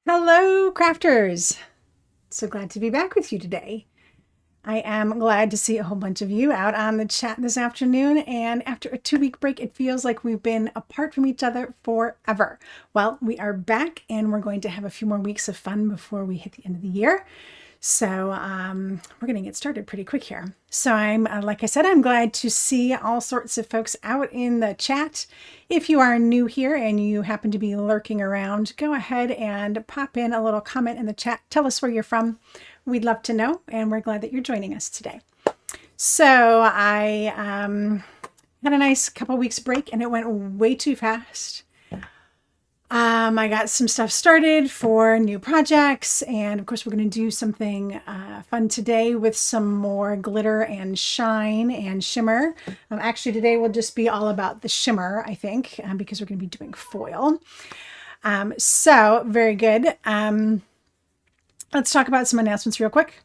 Hello, crafters. So glad to be back with you today. I am glad to see a whole bunch of you out on the chat this afternoon. And after a 2-week break, it feels like we've been apart from each other forever. Well, we are back and we're going to have a few more weeks of fun before we hit the end of the year. So we're going to get started pretty quick here. So like I said, I'm glad to see all sorts of folks out in the chat. If you are new here and you happen to be lurking around, go ahead and pop in a little comment in the chat. Tell us where you're from. We'd love to know, and we're glad that you're joining us today. So I had a nice couple weeks break, and it went way too fast. I got some stuff started for new projects, and of course we're going to do something fun today with some more glitter and shine and shimmer. Actually, today will just be all about the shimmer, I think, because we're going to be doing foil. So very good. Let's talk about some announcements real quick.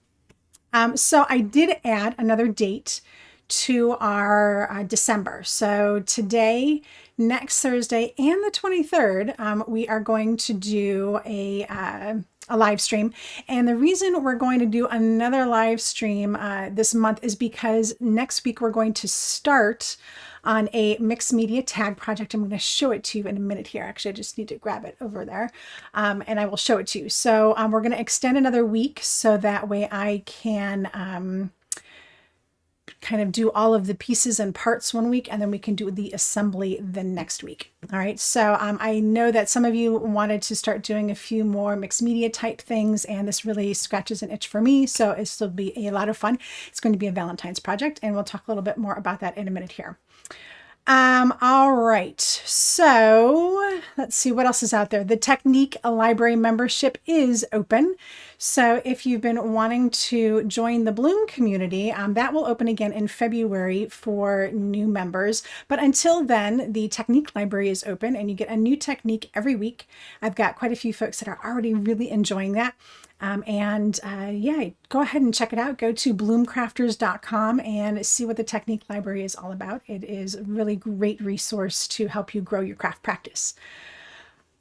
So I did add another date to our December. So today, next Thursday, and the 23rd, we are going to do a live stream. And the reason we're going to do another live stream this month is because next week we're going to start on a mixed media tag project. I'm going to show it to you in a minute here. Actually, I just need to grab it over there and I will show it to you. So we're going to extend another week so that way I can kind of do all of the pieces and parts one week, and then we can do the assembly the next week. All right. So I know that some of you wanted to start doing a few more mixed media type things, and this really scratches an itch for me. So this will be a lot of fun. It's going to be a Valentine's project, and we'll talk a little bit more about that in a minute here. All right, so let's see what else is out there. The Technique Library membership is open. So if you've been wanting to join the Bloom community, that will open again in February for new members. But until then, the Technique Library is open and you get a new technique every week. I've got quite a few folks that are already really enjoying that. Yeah, go ahead and check it out. Go to bloomcrafters.com and see what the Technique Library is all about. It is a really great resource to help you grow your craft practice.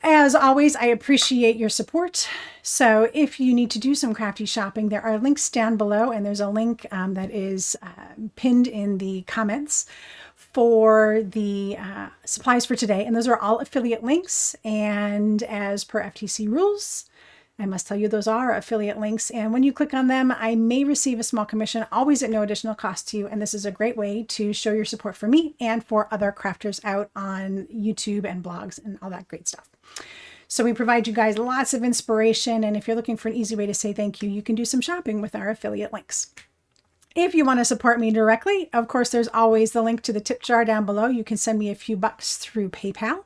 As always, I appreciate your support. So if you need to do some crafty shopping, there are links down below, and there's a link that is pinned in the comments for the supplies for today. And those are all affiliate links. And as per FTC rules, I must tell you those are affiliate links, and when you click on them, I may receive a small commission, always at no additional cost to you, and this is a great way to show your support for me and for other crafters out on YouTube and blogs and all that great stuff. So we provide you guys lots of inspiration, and if you're looking for an easy way to say thank you, you can do some shopping with our affiliate links. If you want to support me directly, of course, there's always the link to the tip jar down below. You can send me a few bucks through PayPal,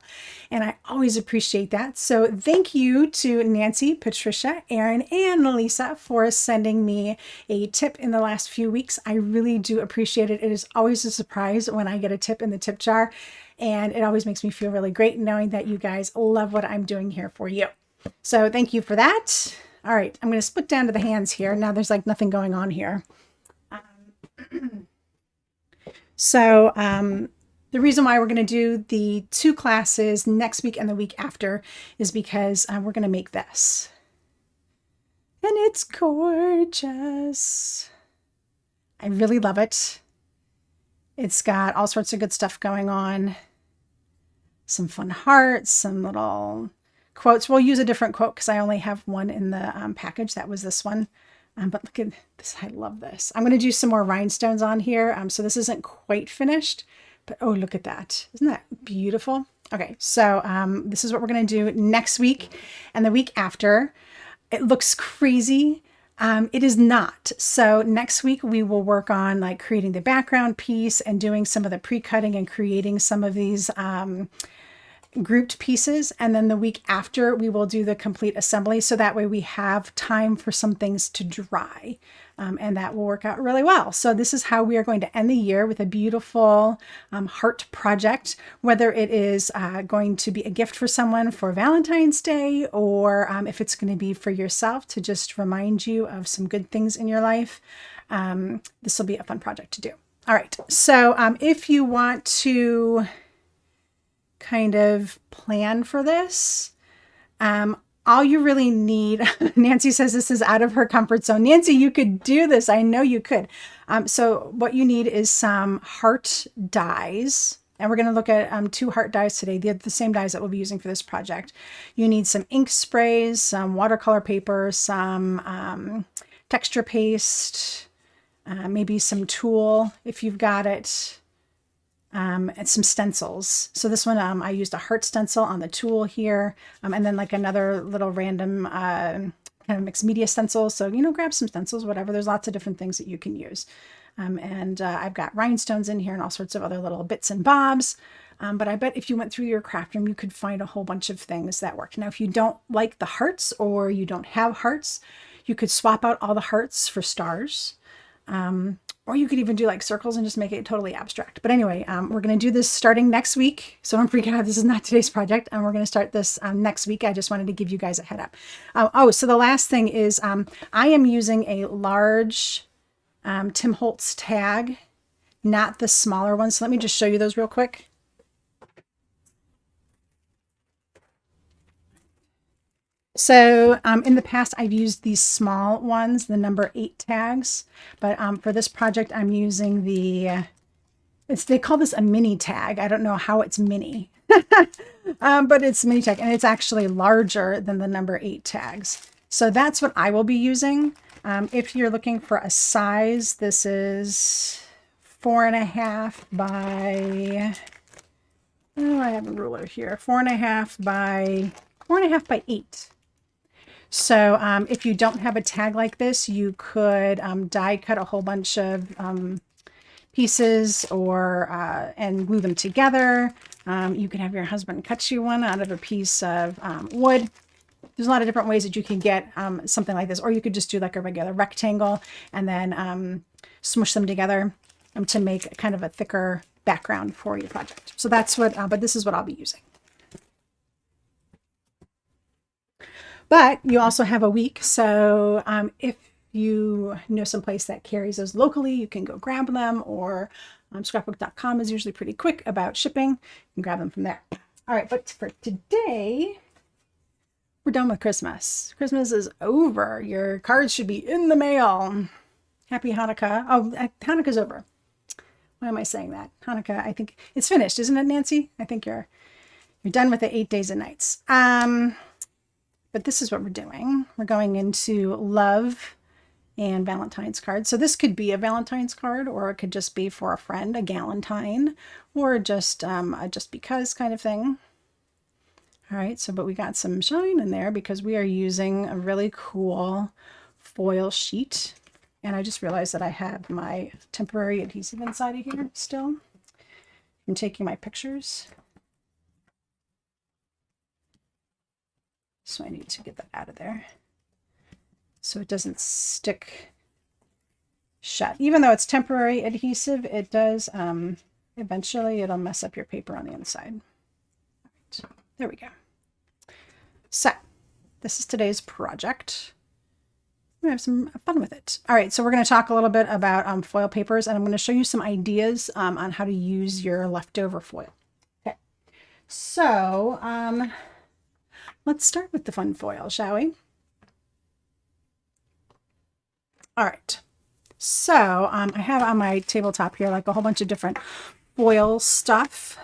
and I always appreciate that. So thank you to Nancy, Patricia, Erin, and Lisa for sending me a tip in the last few weeks. I really do appreciate it. It is always a surprise when I get a tip in the tip jar, and it always makes me feel really great knowing that you guys love what I'm doing here for you. So thank you for that. All right, I'm going to split down to the hands here. Now there's like nothing going on here. So the reason why we're going to do the 2 classes next week and the week after is because we're going to make this. And it's gorgeous. I really love it. It's got all sorts of good stuff going on. Some fun hearts, some little quotes. We'll use a different quote because I only have one in the package. That was this one. But look at this. I love this. I'm going to do some more rhinestones on here. So this isn't quite finished, but oh, look at that. Isn't that beautiful? Okay, so this is what we're going to do next week and the week after. It looks crazy. It is not. So next week we will work on like creating the background piece and doing some of the pre-cutting and creating some of these grouped pieces, and then the week after we will do the complete assembly, so that way we have time for some things to dry, and that will work out really well. So this is how we are going to end the year, with a beautiful heart project, whether it is going to be a gift for someone for Valentine's Day, or if it's going to be for yourself to just remind you of some good things in your life. This will be a fun project to do. All right, so if you want to kind of plan for this, all you really need, Nancy says this is out of her comfort zone. Nancy, you could do this. I know you could. So what you need is some heart dies. And we're going to look at 2 heart dies today, the same dies that we'll be using for this project. You need some ink sprays, some watercolor paper, some texture paste, maybe some tulle if you've got it, and some stencils. So this one, I used a heart stencil on the tulle here, and then like another little random kind of mixed media stencil. So, you know, grab some stencils, whatever. There's lots of different things that you can use. I've got rhinestones in here and all sorts of other little bits and bobs. But I bet if you went through your craft room, you could find a whole bunch of things that work. Now, if you don't like the hearts or you don't have hearts, you could swap out all the hearts for stars. Or you could even do like circles and just make it totally abstract. But anyway, we're going to do this starting next week. So don't freak out. This is not today's project. And we're going to start this next week. I just wanted to give you guys a head up. So the last thing is I am using a large Tim Holtz tag, not the smaller ones. So let me just show you those real quick. So in the past, I've used these small ones, the number 8 tags, but for this project, I'm using they call this a mini tag. I don't know how it's mini, but it's mini tag, and it's actually larger than the number 8 tags. So that's what I will be using. If you're looking for a size, this is 4.5 by, oh, I have a ruler here, 4.5 by 8. So if you don't have a tag like this, you could die cut a whole bunch of pieces or and glue them together. You can have your husband cut you one out of a piece of wood. There's a lot of different ways that you can get something like this, or you could just do like a regular rectangle and then smush them together to make kind of a thicker background for your project. So that's what, but this is what I'll be using. But you also have a week, so if you know someplace that carries those locally, you can go grab them, or scrapbook.com is usually pretty quick about shipping. You can grab them from there. All right, but for today, we're done with Christmas. Christmas is over. Your cards should be in the mail. Happy Hanukkah. Oh, Hanukkah's over. Why am I saying that? Hanukkah, I think it's finished, isn't it, Nancy? I think you're done with the 8 days and nights. But this is what we're doing. We're going into love and Valentine's cards. So this could be a Valentine's card, or it could just be for a friend, a galentine, or just a just because kind of thing. All right, so but we got some shine in there because we are using a really cool foil sheet. And I just realized that I have my temporary adhesive inside of here still. I'm taking my pictures. So I need to get that out of there so it doesn't stick shut. Even though it's temporary adhesive, it does, eventually it'll mess up your paper on the inside. All right, there we go. So this is today's project. We're gonna have some fun with it. All right, so we're going to talk a little bit about foil papers, and I'm going to show you some ideas on how to use your leftover foil. Okay, so let's start with the fun foil, shall we? All right, so I have on my tabletop here like a whole bunch of different foil stuff.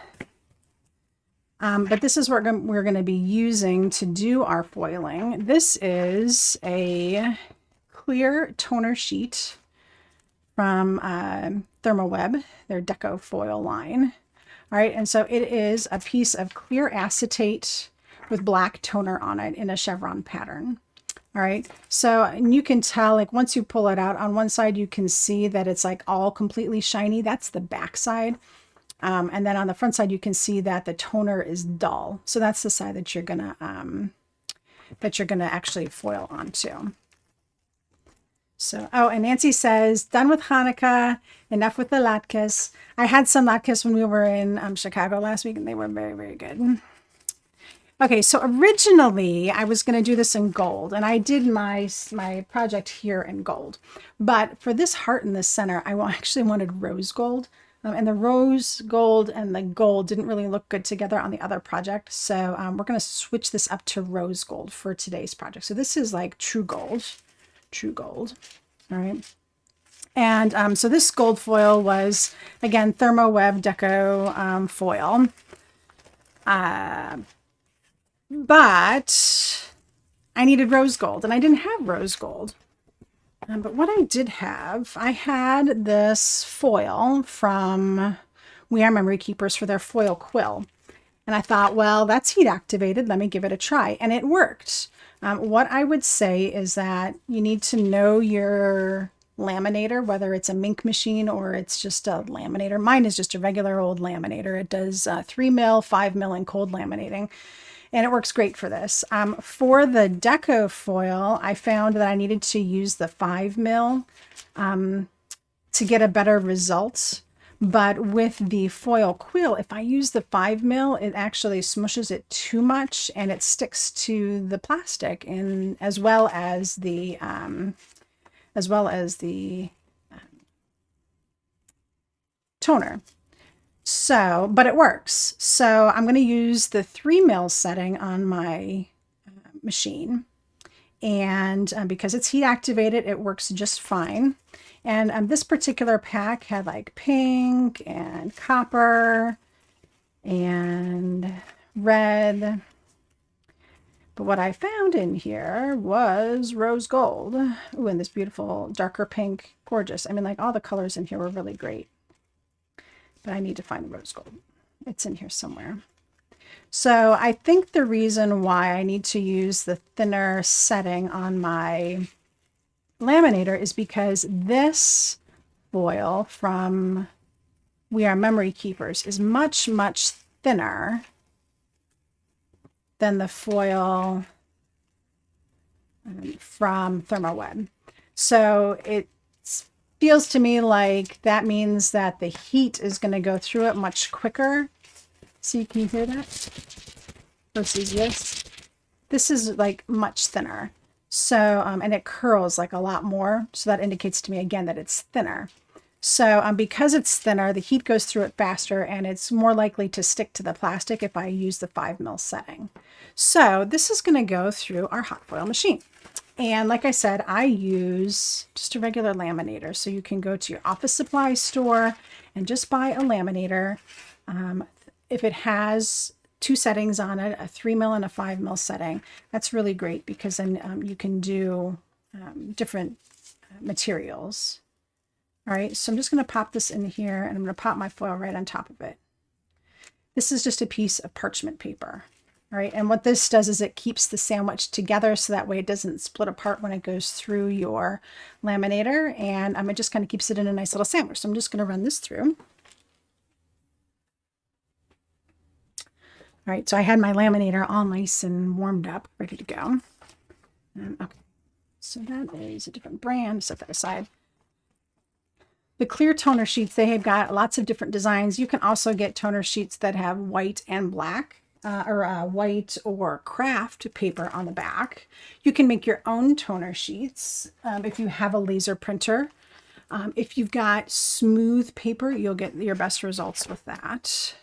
But this is what we're going to be using to do our foiling. This is a clear toner sheet from Thermoweb, their Deco Foil line. All right, and so it is a piece of clear acetate with black toner on it in a chevron pattern. All right, so and you can tell, like once you pull it out, on one side you can see that it's like all completely shiny. That's the back side. And then on the front side you can see that the toner is dull. So that's the side that you're gonna actually foil onto. So, oh, and Nancy says, done with Hanukkah, enough with the latkes. I had some latkes when we were in Chicago last week, and they were very, very good. Okay, so originally I was going to do this in gold, and I did my project here in gold. But for this heart in the center, I actually wanted rose gold. And the rose gold and the gold didn't really look good together on the other project. So we're going to switch this up to rose gold for today's project. So this is like true gold. All right. And so this gold foil was, again, Thermo Web Deco foil. But I needed rose gold, and I didn't have rose gold. But what I did have, I had this foil from We Are Memory Keepers for their foil quill. And I thought, well, that's heat activated. Let me give it a try. And it worked. What I would say is that you need to know your laminator, whether it's a Mink machine or it's just a laminator. Mine is just a regular old laminator. It does 3 mil, 5 mil in cold laminating. And it works great for this. For the deco foil, I found that I needed to use the 5 mil to get a better result. But with the foil quill, if I use the 5 mil, it actually smushes it too much and it sticks to the plastic, and as well as the toner. So, but it works. So I'm going to use the 3 mil setting on my machine. And because it's heat activated, it works just fine. And this particular pack had like pink and copper and red. But what I found in here was rose gold. Ooh, and this beautiful darker pink, gorgeous. I mean, like all the colors in here were really great. But I need to find the rose gold. It's in here somewhere. So I think the reason why I need to use the thinner setting on my laminator is because this foil from We Are Memory Keepers is much, much thinner than the foil from Thermo Web. So it feels to me like that means that the heat is going to go through it much quicker. See, can you hear that? Versus this. This is like much thinner. So, and it curls like a lot more. So that indicates to me again that it's thinner. So because it's thinner, the heat goes through it faster and it's more likely to stick to the plastic if I use the 5 mil setting. So this is going to go through our hot foil machine. And like I said, I use just a regular laminator. So you can go to your office supply store and just buy a laminator. If it has 2 settings on it, a 3 mil and a 5 mil setting, that's really great because then you can do different materials. All right, so I'm just going to pop this in here and I'm going to pop my foil right on top of it. This is just a piece of parchment paper. All right, and what this does is it keeps the sandwich together so that way it doesn't split apart when it goes through your laminator, and it just kind of keeps it in a nice little sandwich. So I'm just going to run this through. All right, so I had my laminator all nice and warmed up, ready to go. Okay, so that is a different brand. Set that aside. The clear toner sheets, they have got lots of different designs. You can also get toner sheets that have white and black, or white or craft paper on the back. You can make your own toner sheets if you have a laser printer. If you've got smooth paper, you'll get your best results with that.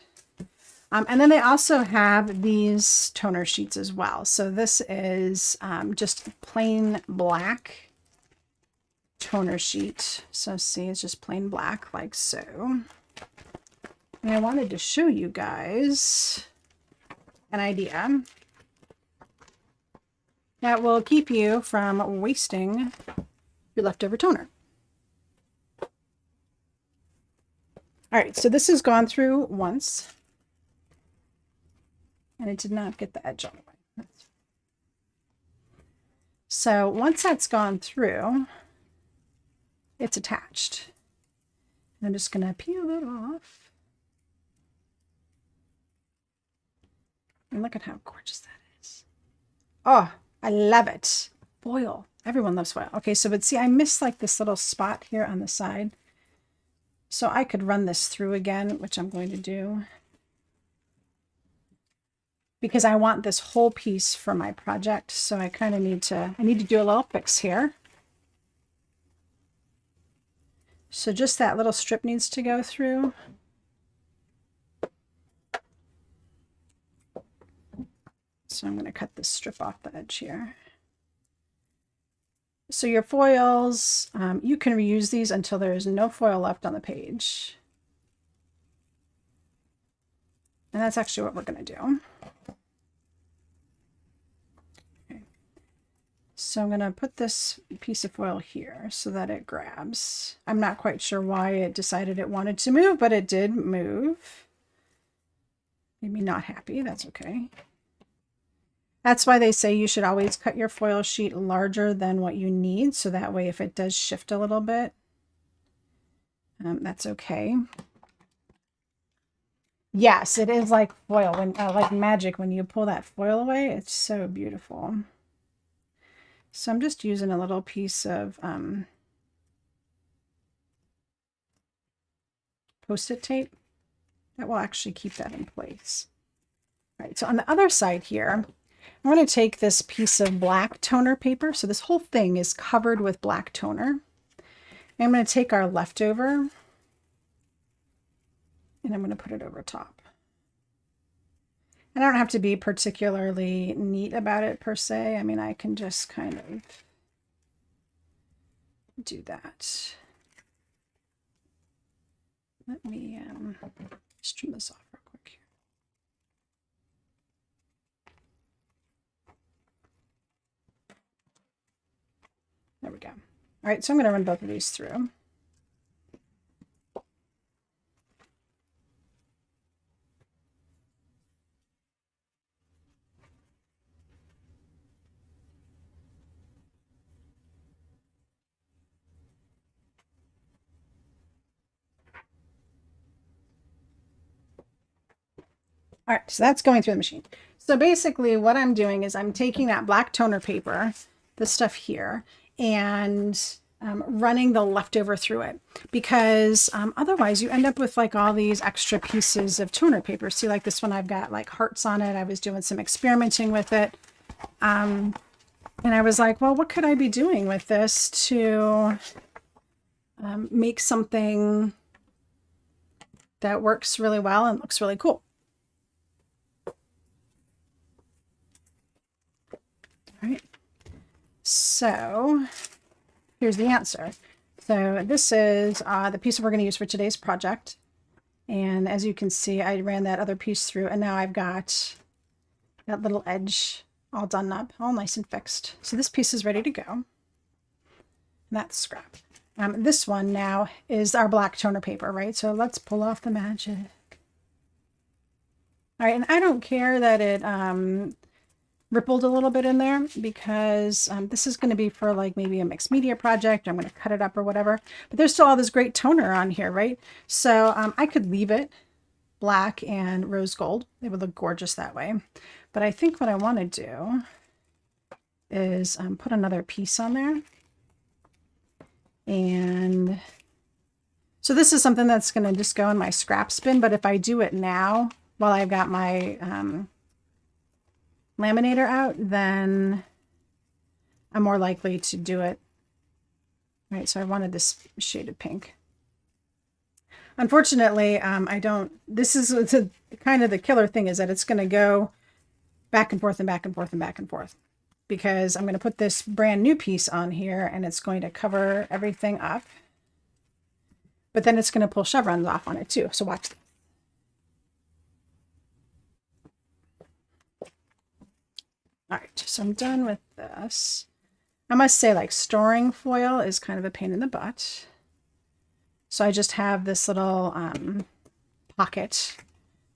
And then they also have these toner sheets as well. So this is just plain black toner sheet. So see, it's just plain black like so. And I wanted to show you guys an idea that will keep you from wasting your leftover toner. All right, so this has gone through once. And it did not get the edge on the way. So once that's gone through, it's attached. I'm just going to peel it off. And look at how gorgeous that is. Oh, I love it. Foil. Everyone loves foil. Okay, so but see, I missed like this little spot here on the side. So I could run this through again, which I'm going to do, because I want this whole piece for my project. So I kind of need to do a little fix here. So just that little strip needs to go through. So I'm going to cut this strip off the edge here. So your foils, you can reuse these until there is no foil left on the page. And that's actually what we're going to do. Okay. So I'm going to put this piece of foil here so that it grabs. I'm not quite sure why it decided it wanted to move, but it did move. Made me not happy. That's okay. That's why they say you should always cut your foil sheet larger than what you need. So that way, if it does shift a little bit, that's okay. Yes, it is like foil, when like magic. When you pull that foil away, it's so beautiful. So I'm just using a little piece of Post-it tape that will actually keep that in place. All right, so on the other side here, I'm going to take this piece of black toner paper. So this whole thing is covered with black toner. And I'm going to take our leftover and I'm going to put it over top. And I don't have to be particularly neat about it per se. I mean, I can just kind of do that. Let me just trim this off real quick here. There we go. All right, so I'm going to run both of these through. All right, so that's going through the machine. So basically what I'm doing is I'm taking that black toner paper, this stuff here, and running the leftover through it, because otherwise you end up with like all these extra pieces of toner paper. See, like this one, I've got like hearts on it. I was doing some experimenting with it. And I was like, well, what could I be doing with this to make something that works really well and looks really cool? All right. So here's the answer. So this is the piece we're going to use for today's project. And as you can see, I ran that other piece through, and now I've got that little edge all done up, all nice and fixed. So this piece is ready to go. And that's scrap. This one now is our black toner paper, right? So let's pull off the magic. All right, and I don't care that it rippled a little bit in there, because this is going to be for like maybe a mixed media project. I'm going to cut it up or whatever, but there's still all this great toner on here, right? So I could leave it black and rose gold. It would look gorgeous that way. But I think what I want to do is put another piece on there. And so this is something that's going to just go in my scrap bin. But if I do it now, while I've got my laminator out, then I'm more likely to do it. All right, so I wanted this shaded pink. Unfortunately, I don't, this is kind of the killer thing, is that it's going to go back and forth and back and forth and back and forth, because I'm going to put this brand new piece on here and it's going to cover everything up, but then it's going to pull chevrons off on it too. So watch this. All right, so I'm done with this. I must say, like, storing foil is kind of a pain in the butt. So I just have this little pocket.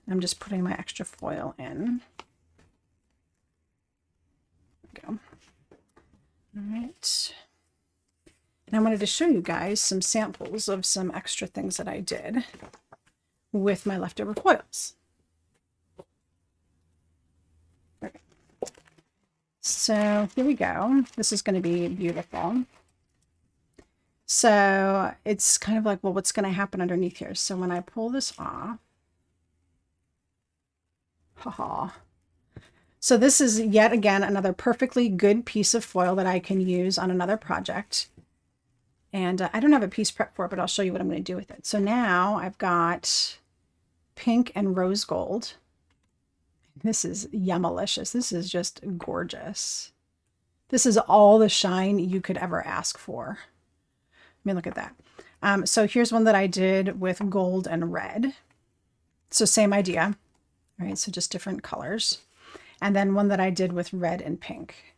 I'm just putting my extra foil in. There we go. All right. And I wanted to show you guys some samples of some extra things that I did with my leftover foils. Okay. So here we go. This is going to be beautiful. So it's kind of like, well, what's going to happen underneath here? So when I pull this off, haha. So this is yet again another perfectly good piece of foil that I can use on another project. And I don't have a piece prep for it, but I'll show you what I'm going to do with it. So now I've got pink and rose gold. This is yummalicious. This is just gorgeous. This is all the shine you could ever ask for. I mean, look at that. So here's one that I did with gold and red. So same idea. All right, so just different colors. And then one that I did with red and pink.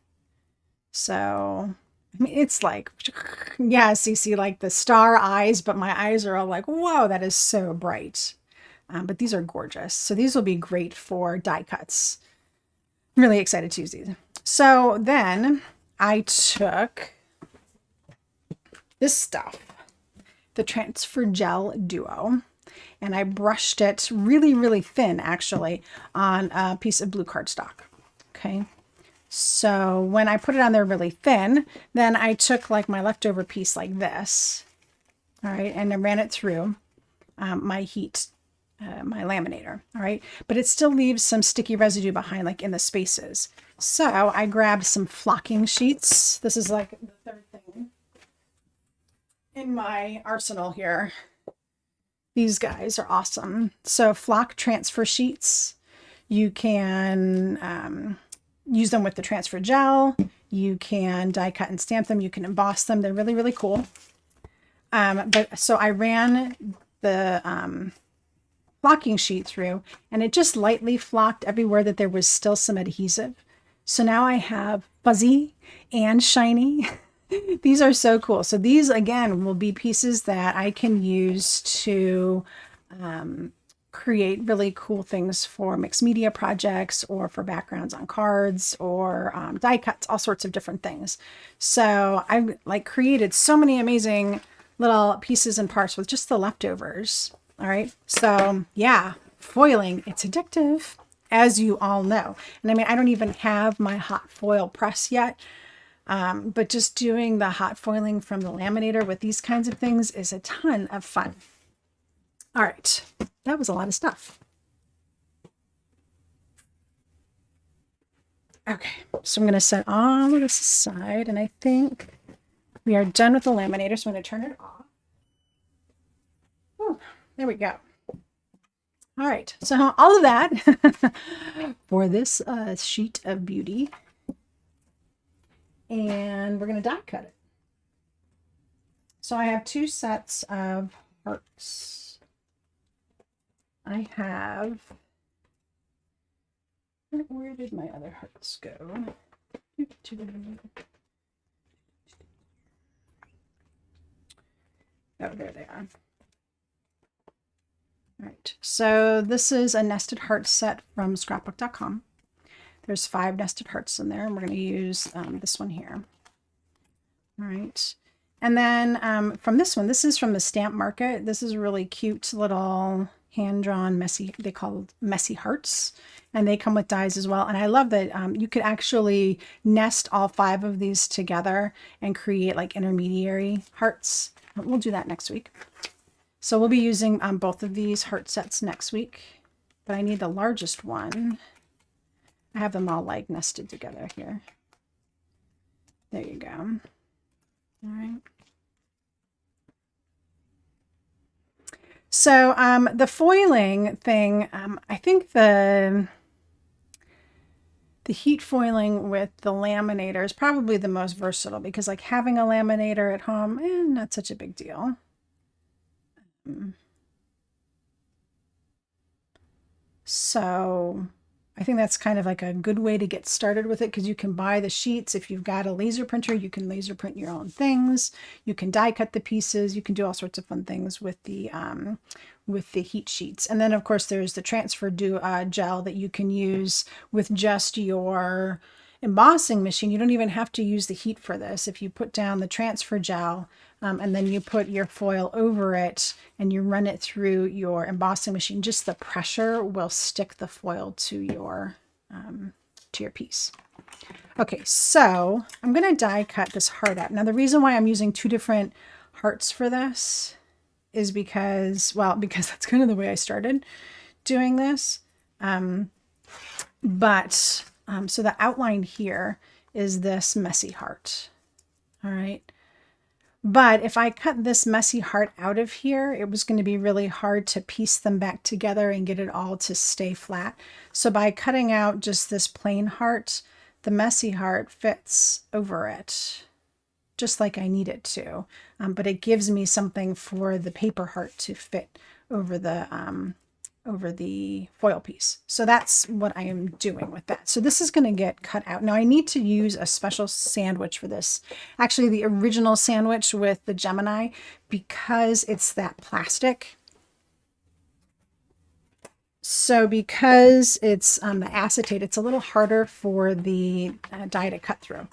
So, I mean, it's like, yeah, so you see like the star eyes, but my eyes are all like, whoa, that is so bright. But these are gorgeous. So these will be great for die cuts. I'm really excited to use these. So then I took this stuff, the Transfer Gel Duo, and I brushed it really, really thin actually on a piece of blue cardstock. Okay. So when I put it on there really thin, then I took like my leftover piece like this. All right. And I ran it through my my laminator. All right. But it still leaves some sticky residue behind, like in the spaces. So I grabbed some flocking sheets. This is like the third thing in my arsenal here. These guys are awesome. So flock transfer sheets, you can use them with the transfer gel. You can die cut and stamp them. You can emboss them. They're really, really cool. But so I ran the flocking sheet through, and it just lightly flocked everywhere that there was still some adhesive. So now I have fuzzy and shiny. These are so cool. So these, again, will be pieces that I can use to create really cool things for mixed media projects or for backgrounds on cards or die cuts, all sorts of different things. So I've like created so many amazing little pieces and parts with just the leftovers. All right. So yeah, foiling, it's addictive, as you all know. And I mean, I don't even have my hot foil press yet. But just doing the hot foiling from the laminator with these kinds of things is a ton of fun. All right, that was a lot of stuff. Okay, so I'm going to set all of this aside, and I think we are done with the laminator, so I'm going to turn it off. Ooh, there we go. All right, so all of that for this sheet of beauty. And we're going to die cut it. So I have two sets of hearts. I have, where did my other hearts go? Oh, there they are. All right, so this is a nested heart set from scrapbook.com. There's 5 nested hearts in there, and we're going to use this one here. All right. And then from this one, this is from the Stamp Market. This is a really cute little hand-drawn messy, they call it messy hearts, and they come with dies as well. And I love that you could actually nest all 5 of these together and create like intermediary hearts. We'll do that next week. So we'll be using both of these heart sets next week, but I need the largest one. I have them all like nested together here. There you go. All right. So the foiling thing, I think the heat foiling with the laminator is probably the most versatile, because like having a laminator at home, not such a big deal. So I think that's kind of like a good way to get started with it, because you can buy the sheets. If you've got a laser printer, you can laser print your own things. You can die cut the pieces. You can do all sorts of fun things with the heat sheets. And then of course there's the transfer gel that you can use with just your embossing machine. You don't even have to use the heat for this. If you put down the transfer gel and then you put your foil over it and you run it through your embossing machine, just the pressure will stick the foil to your piece. Okay, so I'm going to die cut this heart out. Now the reason why I'm using 2 different hearts for this is because, well, because that's kind of the way I started doing this. So the outline here is this messy heart. All right. But if I cut this messy heart out of here, it was going to be really hard to piece them back together and get it all to stay flat. So by cutting out just this plain heart, the messy heart fits over it, just like I need it to. But it gives me something for the paper heart to fit over the foil piece. So that's what I am doing with that. So this is going to get cut out. Now I need to use a special sandwich for this. Actually, the original sandwich with the Gemini, because it's that plastic. So because it's the acetate, it's a little harder for the die to cut through.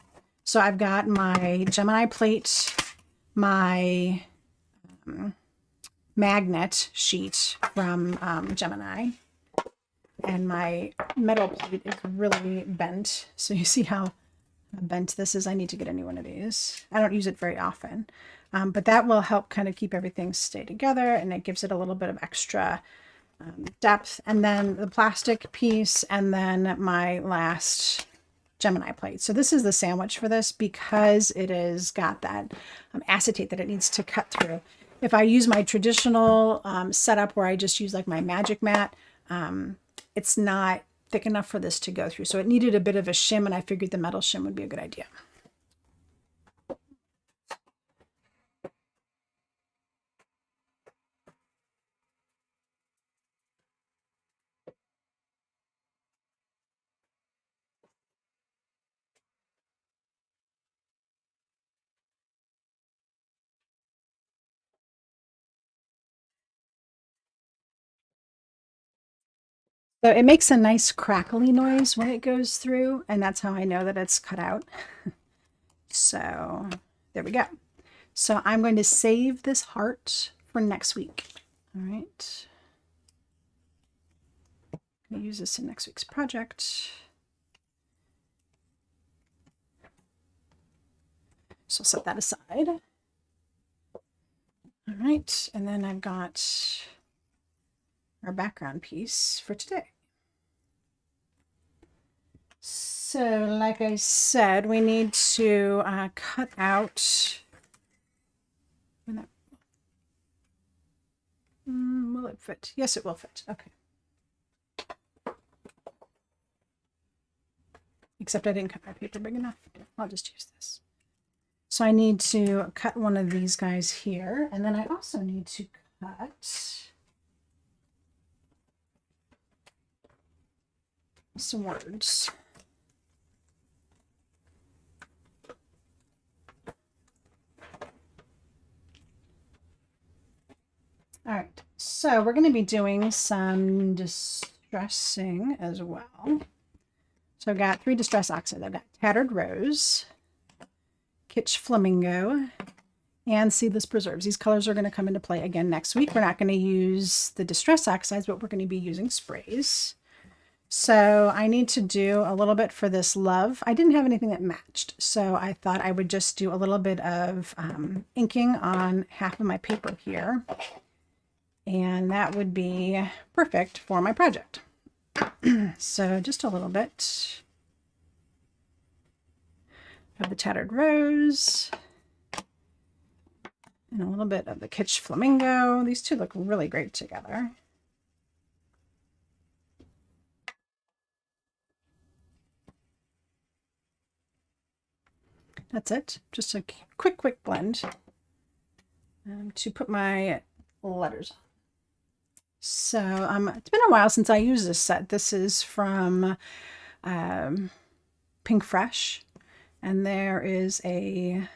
So I've got my Gemini plate, my magnet sheet from Gemini, and my metal plate is really bent. So you see how bent this is. I need to get a new one of these. I don't use it very often, but that will help kind of keep everything stay together, and it gives it a little bit of extra depth. And then the plastic piece, and then my last Gemini plate. So this is the sandwich for this because it has got that acetate that it needs to cut through. If I use my traditional setup where I just use like my magic mat, it's not thick enough for this to go through. So it needed a bit of a shim, and I figured the metal shim would be a good idea. So it makes a nice crackly noise when it goes through, and that's how I know that it's cut out. So there we go. So I'm going to save this heart for next week. All right. I'm going to use this in next week's project. So I'll set that aside. All right, and then I've got our background piece for today. So like I said, we need to cut out, will it fit? Yes, it will fit. Okay. Except I didn't cut my paper big enough. I'll just use this. So I need to cut one of these guys here, and then I also need to cut some words. All right, so we're going to be doing some distressing as well. So I've got 3 distress oxide. I've got Tattered Rose, Kitsch Flamingo, and Seedless Preserves. These colors are going to come into play again next week. We're not going to use the distress oxides, but we're going to be using sprays. So I need to do a little bit for this love. I didn't have anything that matched, so I thought I would just do a little bit of inking on half of my paper here. And that would be perfect for my project. So just a little bit of the Tattered Rose and a little bit of the Kitsch Flamingo. These two look really great together. That's it. Just a quick blend to put my letters on. So it's been a while since I used this set. This is from Pink Fresh, and there is a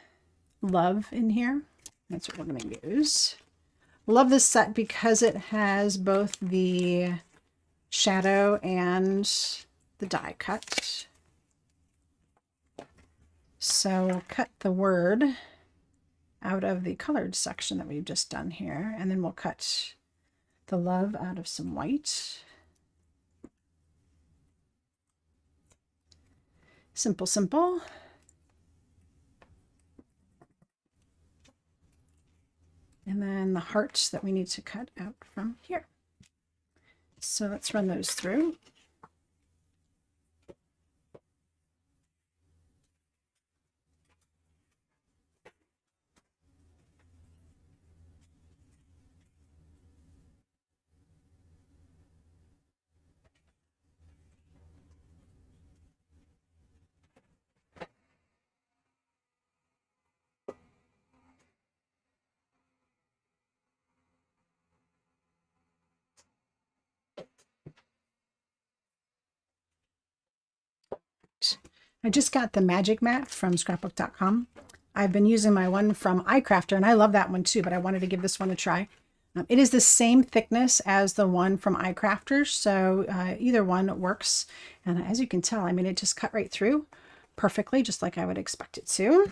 love in here. That's what we're going to use. Love this set because it has both the shadow and the die cut. So we'll cut the word out of the colored section that we've just done here, and then we'll cut the love out of some white. Simple, simple. And then the hearts that we need to cut out from here. So let's run those through. I just got the Magic Mat from scrapbook.com. I've been using my one from iCrafter, and I love that one too, but I wanted to give this one a try. It is the same thickness as the one from iCrafter, so either one works. And as you can tell, I mean, it just cut right through perfectly, just like I would expect it to.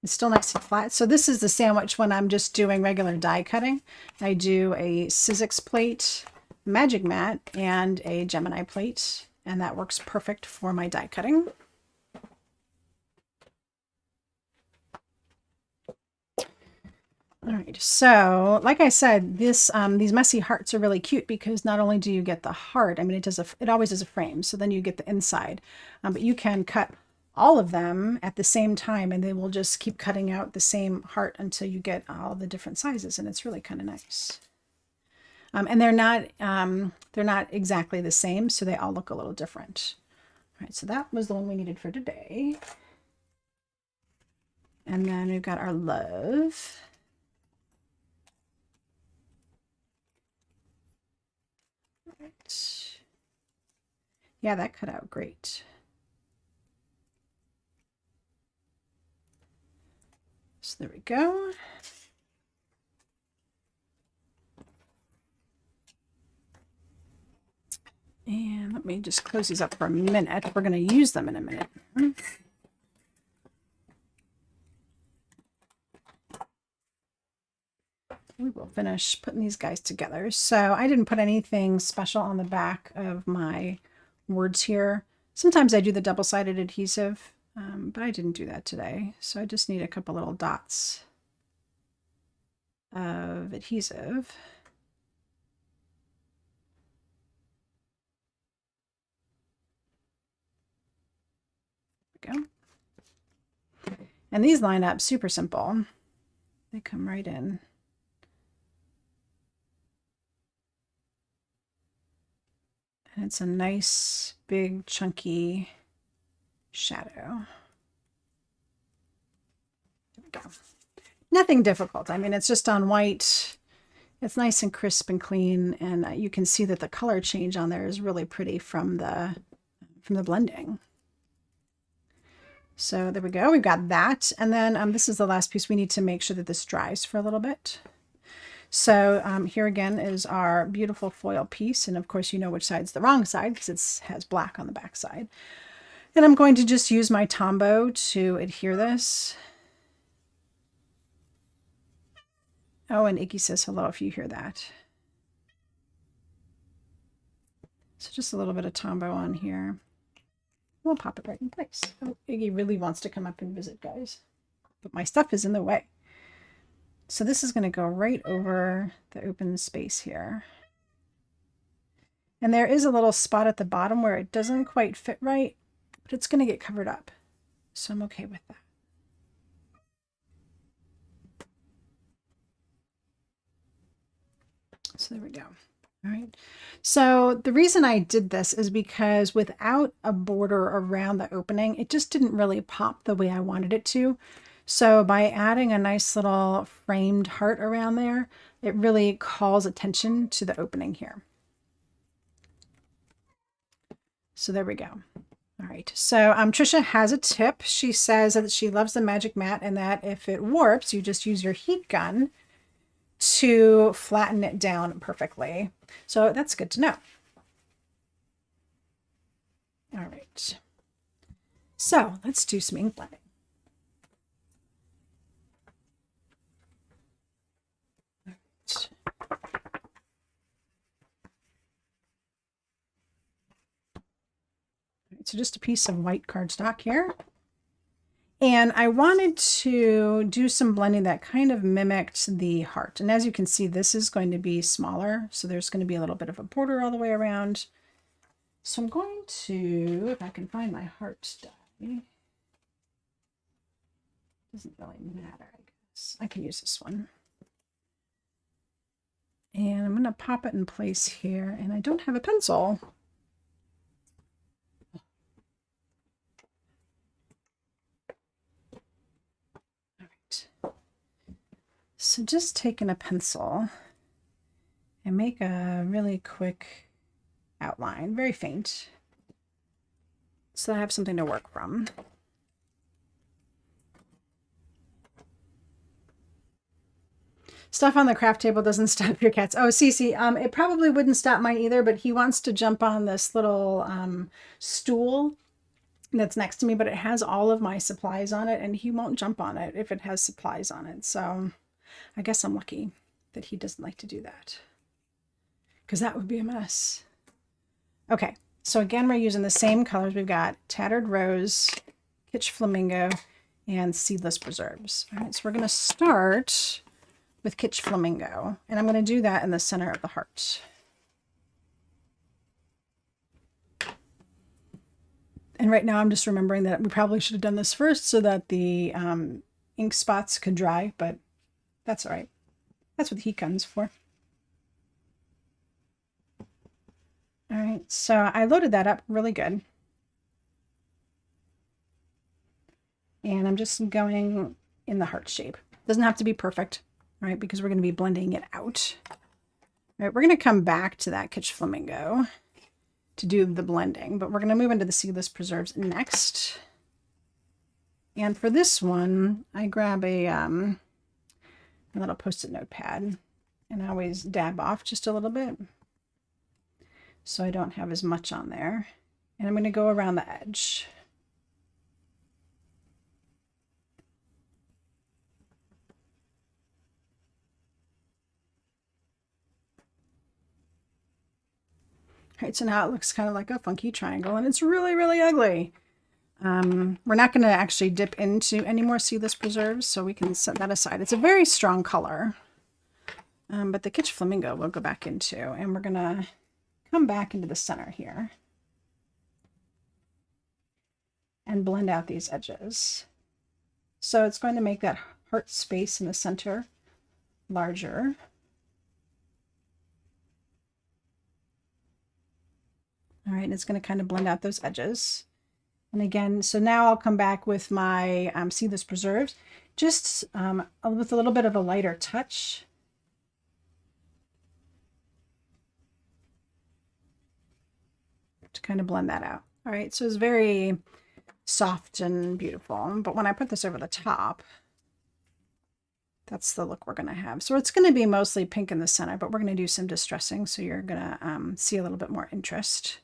It's still nice and flat. So this is the sandwich when I'm just doing regular die cutting. I do a Sizzix plate, Magic Mat, and a Gemini plate, and that works perfect for my die cutting. All right, so like I said, these messy hearts are really cute because not only do you get the heart, I mean, it always is a frame, so then you get the inside, but you can cut all of them at the same time, and they will just keep cutting out the same heart until you get all the different sizes, and it's really kind of nice. And they're not exactly the same, so they all look a little different. All right, so that was the one we needed for today. And then we've got our love. Right. Yeah, that cut out great. So there we go. And let me just close these up for a minute. We're going to use them in a minute. We will finish putting these guys together. So I didn't put anything special on the back of my words here. Sometimes I do the double-sided adhesive, but I didn't do that today. So I just need a couple little dots of adhesive. There we go. And these line up super simple. They come right in. And it's a nice, big, chunky shadow. There we go. Nothing difficult. I mean, it's just on white. It's nice and crisp and clean, and you can see that the color change on there is really pretty from the blending. So there we go. We've got that, and then this is the last piece. We need to make sure that this dries for a little bit. So here again is our beautiful foil piece. And of course, you know which side's the wrong side because it has black on the back side. And I'm going to just use my Tombow to adhere this. Oh, and Iggy says hello if you hear that. So just a little bit of Tombow on here. We'll pop it right in place. Oh, Iggy really wants to come up and visit, guys. But my stuff is in the way. So this is going to go right over the open space here. And there is a little spot at the bottom where it doesn't quite fit right, but it's going to get covered up. So I'm okay with that. So there we go. All right. So the reason I did this is because without a border around the opening, it just didn't really pop the way I wanted it to. So by adding a nice little framed heart around there, it really calls attention to the opening here. So there we go. All right. So Trisha has a tip. She says that she loves the Magic Mat and that if it warps, you just use your heat gun to flatten it down perfectly. So that's good to know. All right. So let's do some ink blending. So just a piece of white cardstock here. And I wanted to do some blending that kind of mimicked the heart. And as you can see, this is going to be smaller. So there's going to be a little bit of a border all the way around. So I'm going to, if I can find my heart die, doesn't really matter, I guess. I can use this one. And I'm going to pop it in place here. And I don't have a pencil. So just taking a pencil and make a really quick outline, very faint. so I have something to work from. Stuff on the craft table doesn't stop your cats. Oh, Cece, it probably wouldn't stop mine either, but he wants to jump on this little stool that's next to me, but it has all of my supplies on it, and he won't jump on it if it has supplies on it. So I guess I'm lucky that he doesn't like to do that, because that would be a mess. Okay, so again, we're using the same colors. We've got Tattered Rose, Kitsch Flamingo, and Seedless Preserves. All right, so we're going to start with Kitsch Flamingo, and I'm going to do that in the center of the heart. And right now I'm just remembering that we probably should have done this first so that the ink spots could dry, but that's all right. That's what the heat gun's for. All right, so I loaded that up really good. And I'm just going in the heart shape. Doesn't have to be perfect. Right, because we're going to be blending it out. All right, we're going to come back to that Kitsch Flamingo to do the blending, but we're going to move into the Seedless Preserves next. And for this one, I grab a little Post-it notepad, and I always dab off just a little bit so I don't have as much on there. And I'm going to go around the edge. Right, so now it looks kind of like a funky triangle, and it's really, really ugly. We're not going to actually dip into any more Seedless Preserves, so we can set that aside. It's a very strong color, but the Kitsch Flamingo we'll go back into, and we're going to come back into the center here and blend out these edges. So it's going to make that heart space in the center larger. All right, and it's going to kind of blend out those edges. And again, so now I'll come back with my Seedless Preserves, just with a little bit of a lighter touch. To kind of blend that out. All right, so it's very soft and beautiful. But when I put this over the top, that's the look we're going to have. So it's going to be mostly pink in the center, but we're going to do some distressing, so you're going to see a little bit more interest.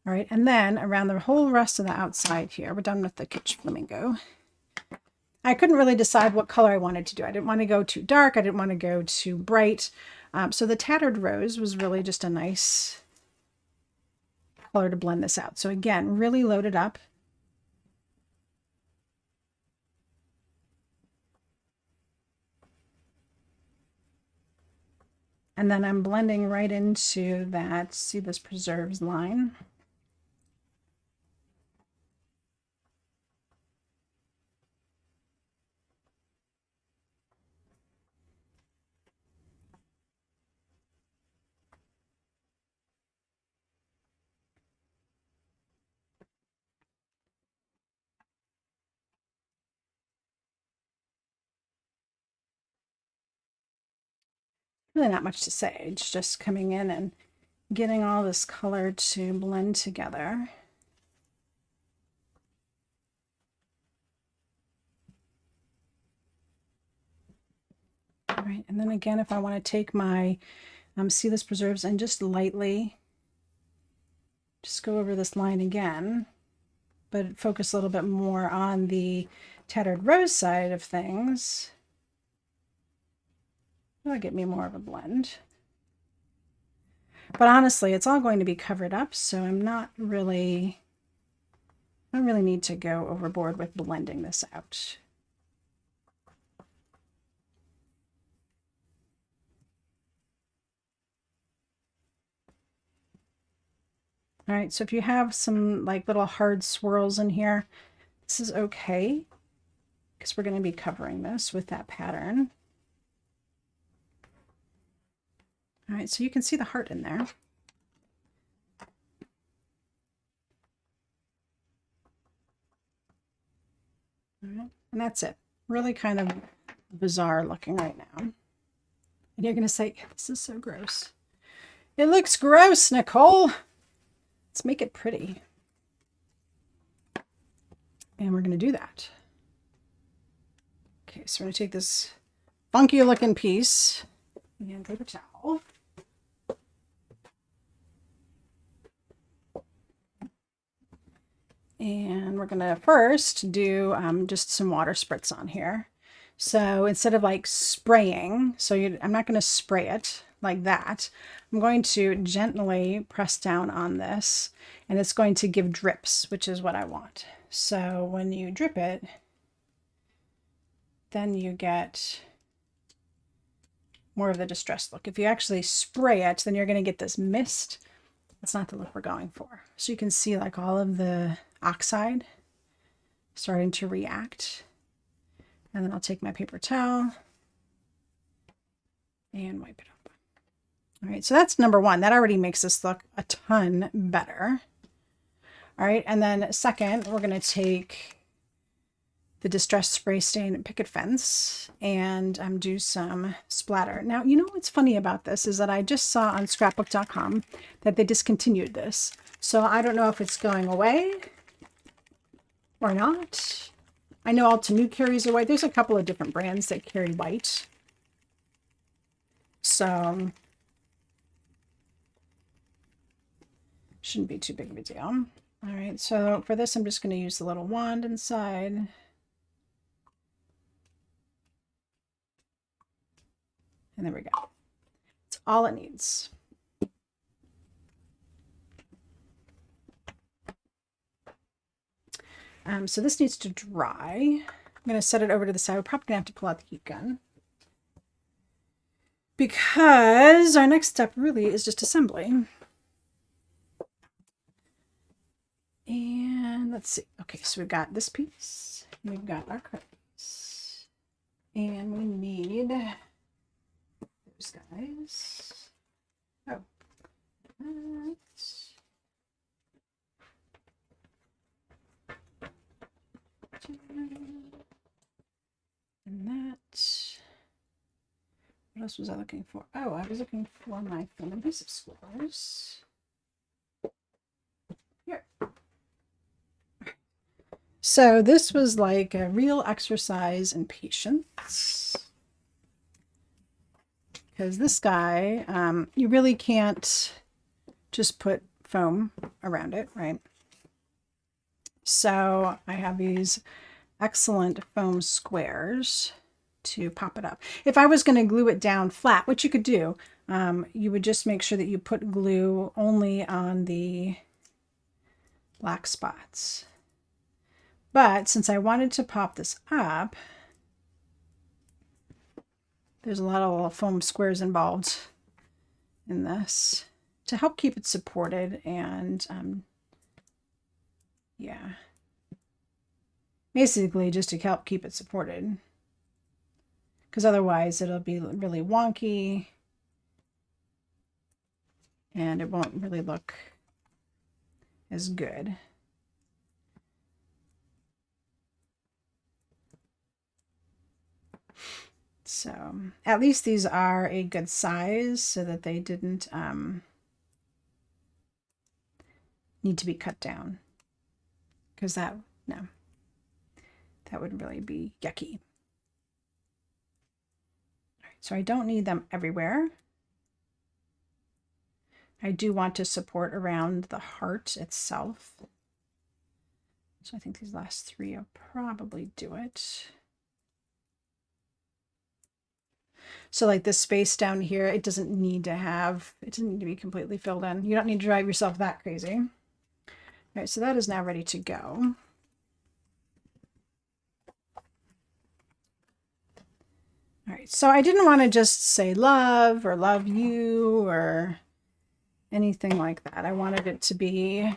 All right, and then around the whole rest of the outside here, we're done with the Kitsch Flamingo. I couldn't really decide what color I wanted to do. I didn't want to go too dark. I didn't want to go too bright. So the Tattered Rose was really just a nice color to blend this out. So again, really load it up. And then I'm blending right into that Seedless Preserves line. Really not much to say. It's just coming in and getting all this color to blend together. All right, and then again, if I want to take my Seedless Preserves and just lightly just go over this line again, but focus a little bit more on the Tattered Rose side of things. That'll get me more of a blend. But honestly, it's all going to be covered up, so I don't really need to go overboard with blending this out. All right, so if you have some like little hard swirls in here, this is okay, because we're going to be covering this with that pattern. All right, so you can see the heart in there. All right, and that's it. Really kind of bizarre looking right now. And you're going to say, this is so gross. It looks gross, Nicole. Let's make it pretty. And we're going to do that. Okay, so we're going to take this funky looking piece and paper towel. And we're going to first do just some water spritz on here. So instead of like spraying, I'm not going to spray it like that. I'm going to gently press down on this, and it's going to give drips, which is what I want. So when you drip it, then you get more of the distressed look. If you actually spray it, then you're going to get this mist. That's not the look we're going for. So you can see like all of the oxide starting to react. And then I'll take my paper towel and wipe it up. All right, so that's number one. That already makes this look a ton better. All right, and then second, we're going to take the Distress Spray Stain Picket Fence and do some splatter. Now, you know what's funny about this is that I just saw on scrapbook.com that they discontinued this. So I don't know if it's going away or not. I know Altenew carries a white. There's a couple of different brands that carry white. So shouldn't be too big of a deal. All right, so for this, I'm just going to use the little wand inside. And there we go. That's all it needs. So this needs to dry. I'm going to set it over to the side. We're probably going to have to pull out the heat gun, because our next step really is just assembly. And let's see. Okay, so we've got this piece. We've got our cut piece. And we need those guys. Oh. And that. What else was I looking for? Oh, I was looking for my film adhesive squares. Here. So this was like a real exercise in patience. Because this guy, you really can't just put foam around it, right? So I have these excellent foam squares to pop it up. If I was going to glue it down flat, which you could do, you would just make sure that you put glue only on the black spots. But since I wanted to pop this up, there's a lot of little foam squares involved in this to help keep it supported, and yeah, basically just to help keep it supported, because otherwise it'll be really wonky and it won't really look as good. So at least these are a good size so that they didn't need to be cut down, because that would really be yucky. All right, so I don't need them everywhere. I do want to support around the heart itself. So I think these last three will probably do it. So like this space down here, it doesn't need to be completely filled in. You don't need to drive yourself that crazy. All right, so that is now ready to go. All right, so I didn't want to just say love or love you or anything like that. I wanted it to be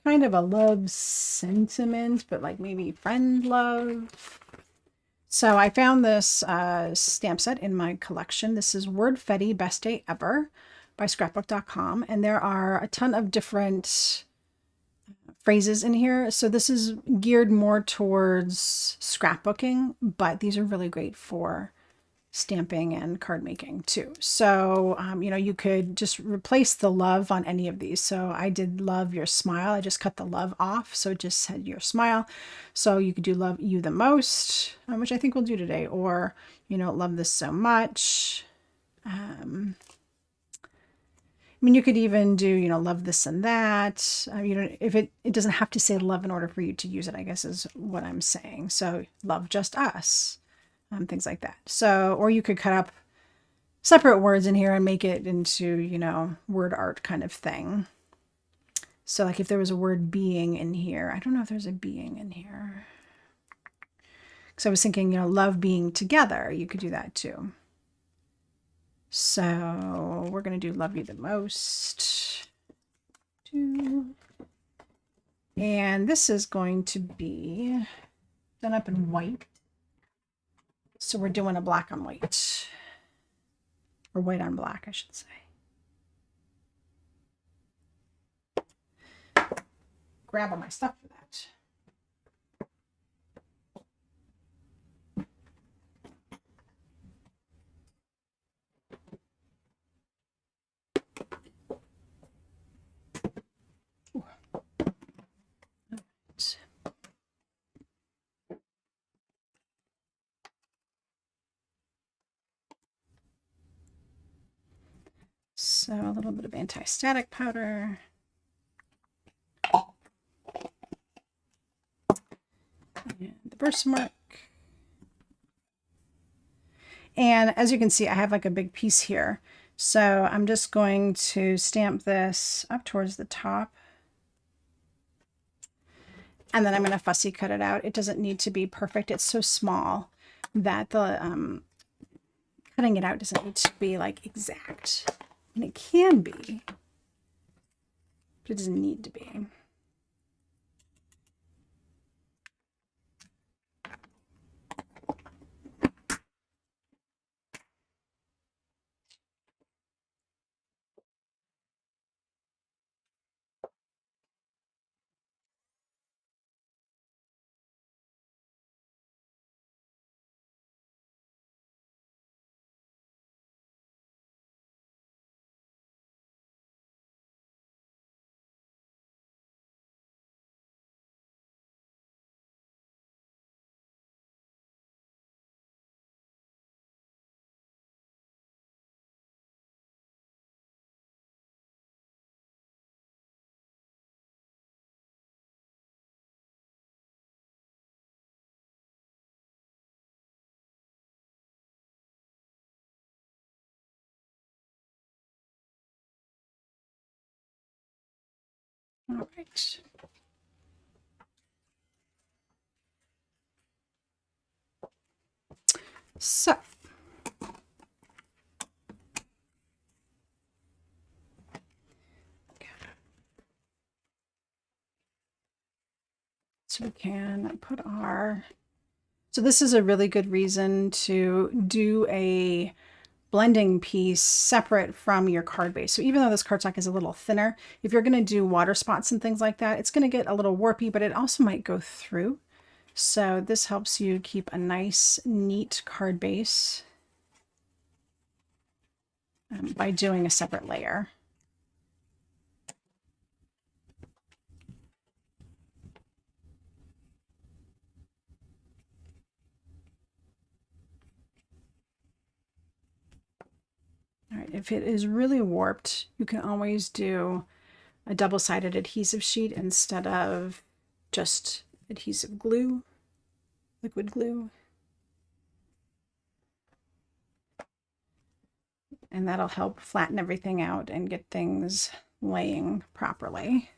kind of a love sentiment, but like maybe friend love. So I found this stamp set in my collection. This is Wordfetti Best Day Ever by scrapbook.com. And there are a ton of different phrases in here. So this is geared more towards scrapbooking, but these are really great for stamping and card making too. So, you know, you could just replace the love on any of these. So I did love your smile. I just cut the love off. So it just said your smile. So you could do love you the most, which I think we'll do today. Or, you know, love this so much. I mean, you could even do, you know, love this and that. You know, if it doesn't have to say love in order for you to use it, I guess is what I'm saying. So love just us, things like that. So, or you could cut up separate words in here and make it into, you know, word art kind of thing. So like if there was a word being in here, I don't know if there's a being in here. Because I was thinking, you know, love being together, you could do that too. So we're going to do love you the most. And this is going to be done up in white. So we're doing a black on white. Or white on black, I should say. Grab all my stuff for that. So a little bit of anti-static powder. And the birthmark. And as you can see, I have like a big piece here. So I'm just going to stamp this up towards the top. And then I'm going to fussy cut it out. It doesn't need to be perfect. It's so small that the cutting it out doesn't need to be like exact. And it can be, but it doesn't need to be. All right. So we can put our, so this is a really good reason to do a blending piece separate from your card base. So even though this cardstock is a little thinner, if you're going to do water spots and things like that, it's going to get a little warpy, but it also might go through. So this helps you keep a nice, neat card base by doing a separate layer. All right, if it is really warped, you can always do a double-sided adhesive sheet instead of just adhesive glue, liquid glue. And that'll help flatten everything out and get things laying properly.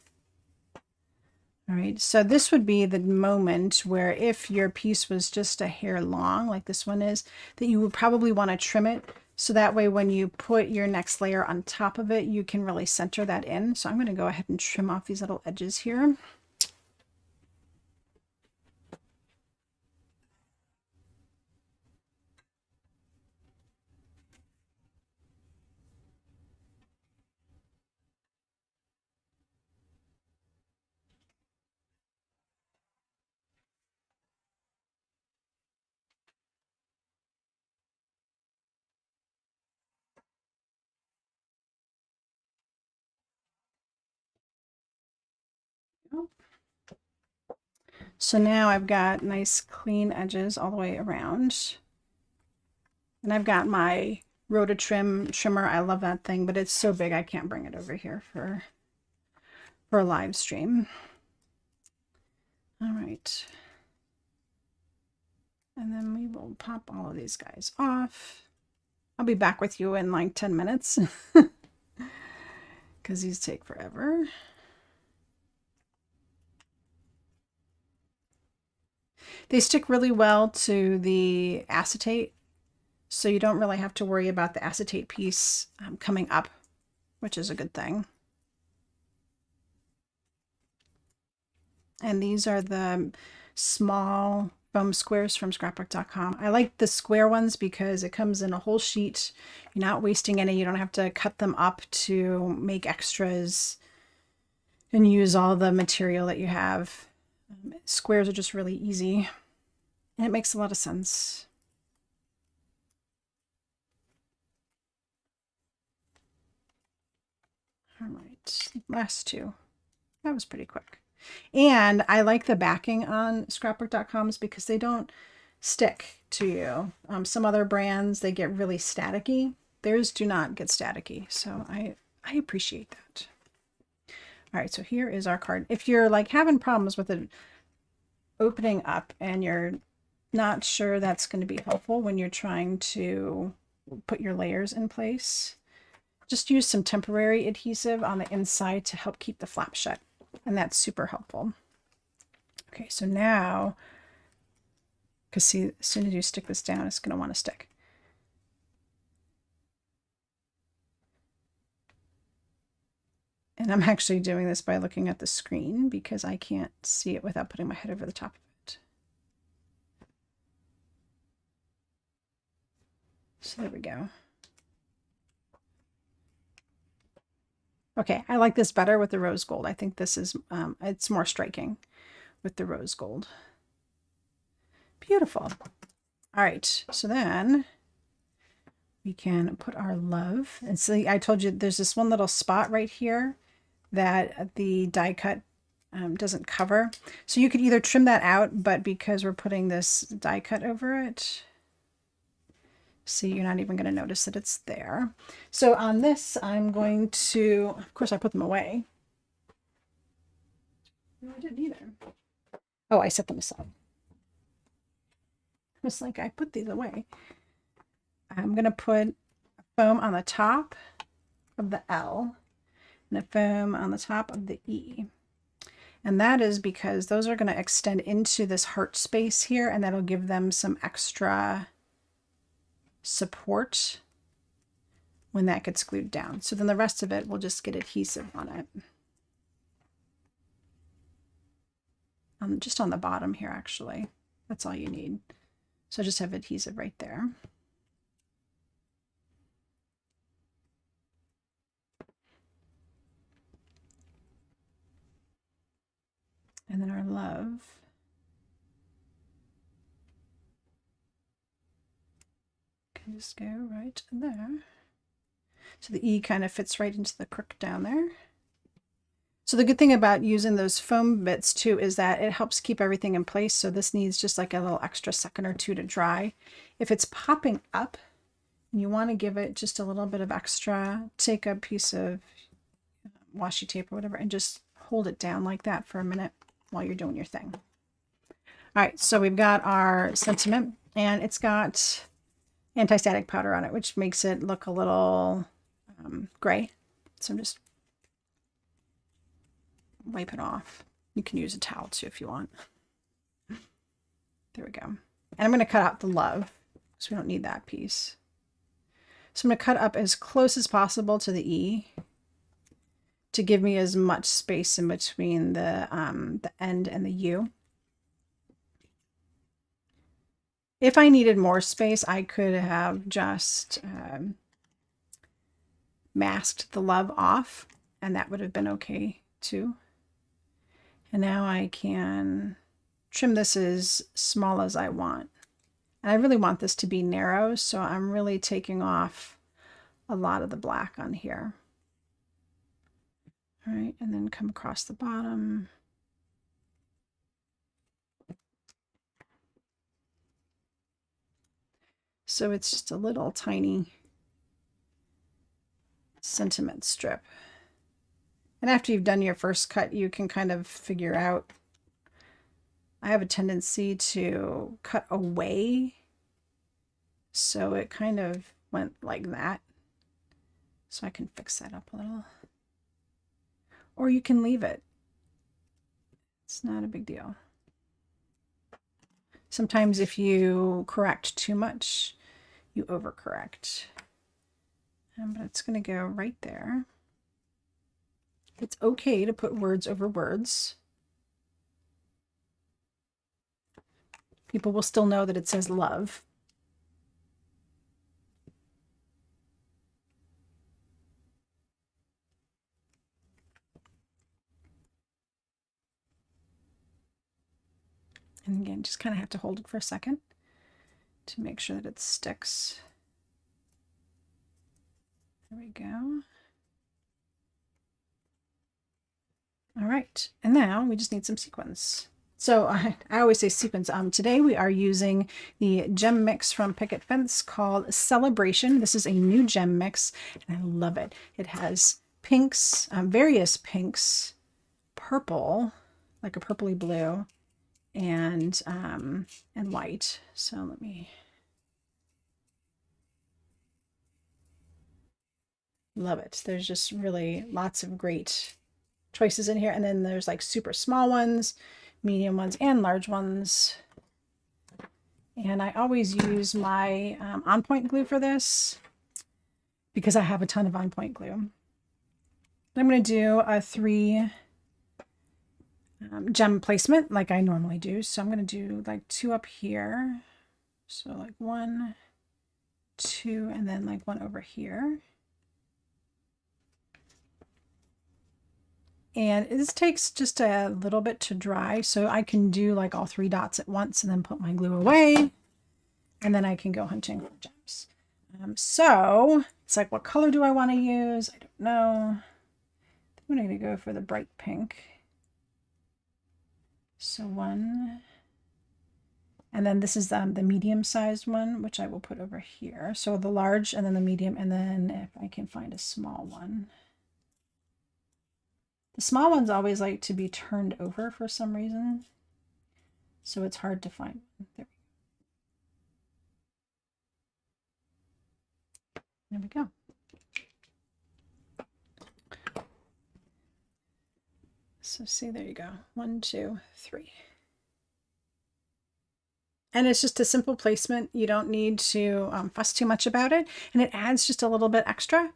All right, so this would be the moment where if your piece was just a hair long, like this one is, that you would probably want to trim it. So that way when you put your next layer on top of it, you can really center that in. So I'm going to go ahead and trim off these little edges here. So now I've got nice clean edges all the way around. And I've got my Rototrim trimmer. I love that thing, but it's so big I can't bring it over here for a live stream. All right. And then we will pop all of these guys off. I'll be back with you in like 10 minutes because these take forever. They stick really well to the acetate, so you don't really have to worry about the acetate piece coming up, which is a good thing. And these are the small foam squares from scrapbook.com. I like the square ones because it comes in a whole sheet. You're not wasting any. You don't have to cut them up to make extras and use all the material that you have. Squares are just really easy, and it makes a lot of sense. All right, last two. That was pretty quick. And I like the backing on scrapbook.com's because they don't stick to you. Some other brands, they get really staticky. Theirs do not get staticky, so I appreciate that. All right, so here is our card. If you're like having problems with it opening up and you're not sure that's going to be helpful when you're trying to put your layers in place, just use some temporary adhesive on the inside to help keep the flap shut. And that's super helpful. Okay, so now, because see, as soon as you stick this down, it's going to want to stick. And I'm actually doing this by looking at the screen because I can't see it without putting my head over the top of it. So there we go. Okay, I like this better with the rose gold. I think this is, it's more striking with the rose gold. Beautiful. All right, so then we can put our love. And see, I told you there's this one little spot right here that the die cut doesn't cover. So you could either trim that out, but because we're putting this die cut over it, see, you're not even going to notice that it's there. So on this, I'm going to, of course, I put them away. No, I didn't either. Oh, I set them aside. It's like I put these away. I'm going to put foam on the top of the L and a foam on the top of the E. And that is because those are going to extend into this heart space here, and that'll give them some extra support when that gets glued down. So then the rest of it will just get adhesive on it. Just on the bottom here, actually. That's all you need. So just have adhesive right there. And then our love. Can just go right there. So the E kind of fits right into the crook down there. So the good thing about using those foam bits too is that it helps keep everything in place. So this needs just like a little extra second or two to dry. If it's popping up and you want to give it just a little bit of extra, take a piece of washi tape or whatever and just hold it down like that for a minute while you're doing your thing. All right, so we've got our sentiment, and it's got anti-static powder on it, which makes it look a little gray. So I'm just wipe it off. You can use a towel too if you want. There we go. And I'm going to cut out the love because we don't need that piece. So I'm going to cut up as close as possible to the E to give me as much space in between the end and the U. If I needed more space, I could have just masked the love off, and that would have been okay too. And now I can trim this as small as I want. And I really want this to be narrow, so I'm really taking off a lot of the black on here. All right, and then come across the bottom So it's just a little tiny sentiment strip. And after you've done your first cut, you can kind of figure out. I have a tendency to cut away, so it kind of went like that. So I can fix that up a little. Or you can leave it. It's not a big deal. Sometimes if you correct too much, you overcorrect. But it's going to go right there. It's okay to put words over words. People will still know that it says love. And again, just kind of have to hold it for a second to make sure that it sticks. There we go. All right, and now we just need some sequins. So I always say sequins. Today we are using the gem mix from Picket Fence called Celebration. This is a new gem mix, and I love it. It has pinks, various pinks, purple, like a purpley blue, and white. So let me. Love it. There's just really lots of great choices in here, and then there's like super small ones, medium ones, and large ones. And I always use my on point glue for this because I have a ton of on point glue. I'm going to do a 3 gem placement like I normally do. So I'm going to do like 2 up here. So like 1, 2, and then like 1 over here. And this takes just a little bit to dry, so I can do like all 3 dots at once and then put my glue away, and then I can go hunting for gems. So it's like, what color do I want to use? I don't know. I think I'm going to go for the bright pink. So 1, and then this is the medium-sized one, which I will put over here. So the large, and then the medium, and then if I can find a small one. The small ones always like to be turned over for some reason, so it's hard to find. There we go. So see, there you go. 1, 2, 3. And it's just a simple placement. You don't need to fuss too much about it, and it adds just a little bit extra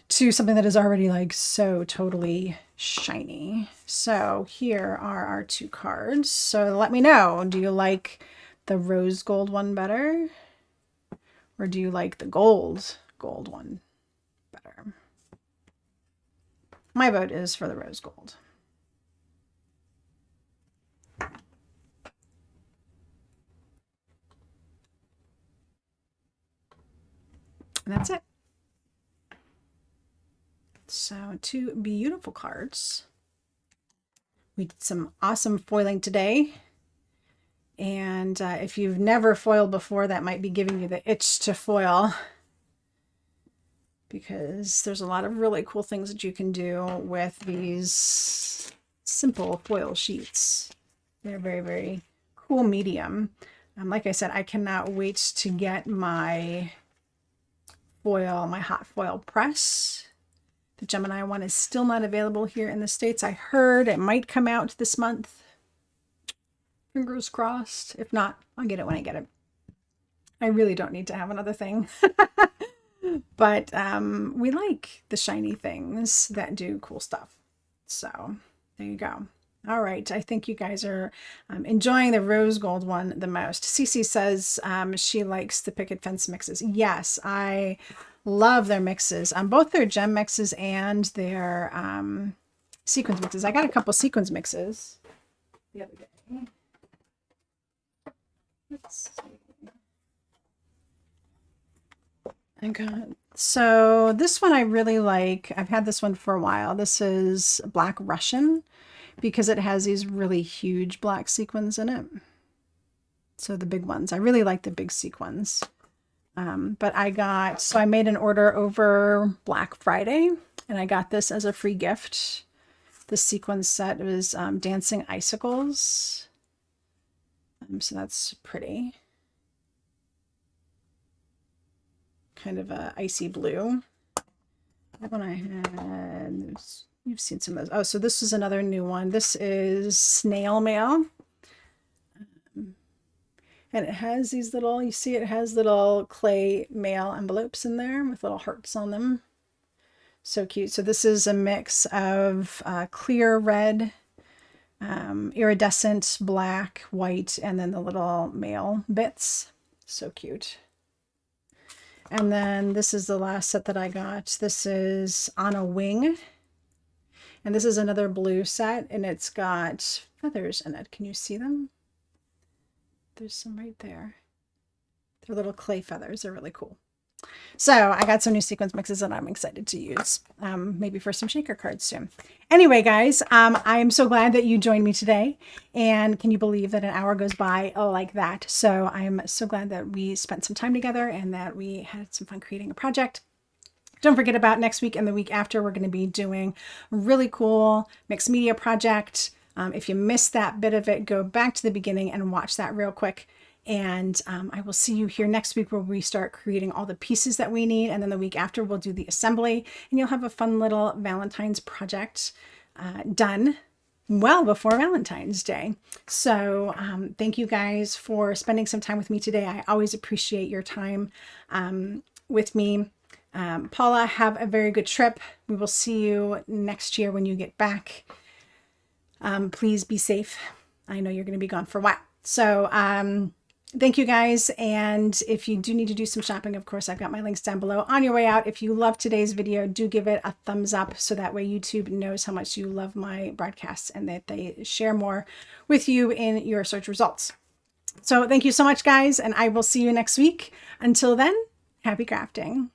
to something that is already like so totally shiny. So here are our 2 cards. So let me know, do you like the rose gold one better? Or do you like the gold one better? My vote is for the rose gold. And that's it. So 2 beautiful cards. We did some awesome foiling today. And if you've never foiled before, that might be giving you the itch to foil, because there's a lot of really cool things that you can do with these simple foil sheets. They're very, very cool medium. Like I said, I cannot wait to get my foil, my hot foil press. The Gemini one is still not available here in the States. I heard it might come out this month. Fingers crossed. If not, I'll get it when I get it. I really don't need to have another thing. But we like the shiny things that do cool stuff. So there you go. All right. I think you guys are enjoying the rose gold one the most. Cece says she likes the Picket Fence mixes. Yes, I love their mixes, both their gem mixes and their sequins mixes. I got a couple sequins mixes the other day. Let's see. So this one I really like. I've had this one for a while. This is Black Russian because it has these really huge black sequins in it. So the big ones. I really like the big sequins. But I made an order over Black Friday, and I got this as a free gift. The sequence set was Dancing Icicles. So that's pretty. Kind of a icy blue. That one I had, you've seen some of those. Oh, so this is another new one. This is Snail Mail. And it has these little, you see it has little clay mail envelopes in there with little hearts on them. So cute. So this is a mix of clear red, iridescent black, white, and then the little mail bits. So cute. And then this is the last set that I got. This is On a Wing. And this is another blue set, and it's got feathers in it. Can you see them? There's some right there. They're little clay feathers. They're really cool. So I got some new sequence mixes that I'm excited to use, maybe for some shaker cards soon. Anyway, guys, I am so glad that you joined me today. And can you believe that an hour goes by like that? So I'm so glad that we spent some time together and that we had some fun creating a project. Don't forget about next week and the week after. We're going to be doing a really cool mixed media project. If you missed that bit of it, go back to the beginning and watch that real quick. And I will see you here next week where we start creating all the pieces that we need. And then the week after, we'll do the assembly. And you'll have a fun little Valentine's project done well before Valentine's Day. So thank you guys for spending some time with me today. I always appreciate your time with me. Paula, have a very good trip. We will see you next year when you get back. Please be safe. I know you're going to be gone for a while. So thank you guys. And if you do need to do some shopping, of course, I've got my links down below. On your way out, if you love today's video, do give it a thumbs up so that way YouTube knows how much you love my broadcasts and that they share more with you in your search results. So thank you so much, guys, and I will see you next week. Until then, happy crafting.